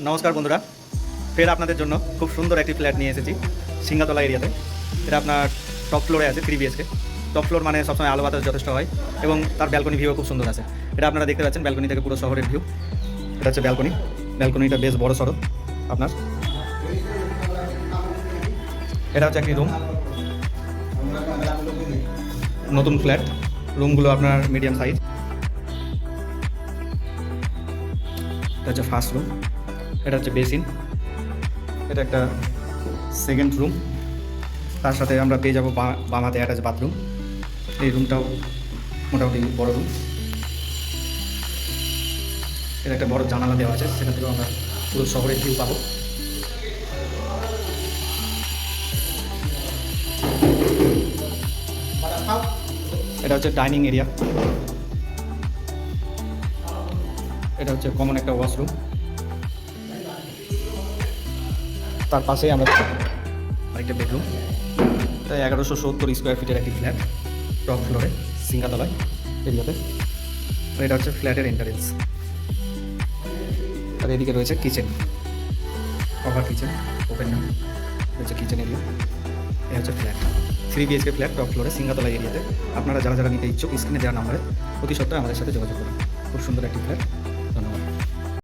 নমস্কার বন্ধুরা, ফের আপনাদের জন্য খুব সুন্দর একটি ফ্ল্যাট নিয়ে এসেছি সিঙ্গাতলা এরিয়াতে। এটা আপনার টপ ফ্লোরে আছে, 3 BHK। টপ ফ্লোর মানে সবসময় আলো বাতাস যথেষ্ট হয় এবং তার ব্যালকনি ভিউ খুব সুন্দর আছে। এটা আপনারা দেখতে পাচ্ছেন ব্যালকনি থেকে পুরো শহরের ভিউ। এটা হচ্ছে ব্যালকনিটা বেশ বড় সড়ো আপনার। এটা হচ্ছে একটি রুম, নতুন ফ্ল্যাট। রুমগুলো আপনার মিডিয়াম সাইজ। এটা হচ্ছে ফার্স্ট রুম, এটা হচ্ছে বেসিন, এটা একটা সেকেন্ড রুম। তার সাথে আমরা পেয়ে যাবো বাম হাতে অ্যাটাচ বাথরুম। এই রুমটাও মোটামুটি বড় রুম। এটা একটা বড় জানালা দেওয়া আছে, সেখান থেকেও আমরা পুরো শহরের ভিউ পাবো। এটা হচ্ছে ডাইনিং এরিয়া, এটা হচ্ছে কমন একটা ওয়াশরুম। তার পাশেই আমরা আরেকটা বেডরুম। এটা 1170 স্কোয়ার ফিটের একটি ফ্ল্যাট, টপ ফ্লোরে সিঙ্গাতলায় এরিয়াতে। আর এটা হচ্ছে ফ্ল্যাটের এন্ট্রান্স। আর এদিকে রয়েছে কিচেন, কভার কিচেন, ওপেন না, হচ্ছে কিচেন এরিয়া। এই হচ্ছে ফ্ল্যাট, 3 BHK ফ্ল্যাট, টপ ফ্লোরে সিঙ্গাতলা এরিয়াতে। আপনারা যারা যারা নিতে ইচ্ছুক স্ক্রিনে দেওয়া নাম্বারে অতি সত্ত্বর আমাদের সাথে যোগাযোগ করুন। খুব সুন্দর একটি ফ্ল্যাট।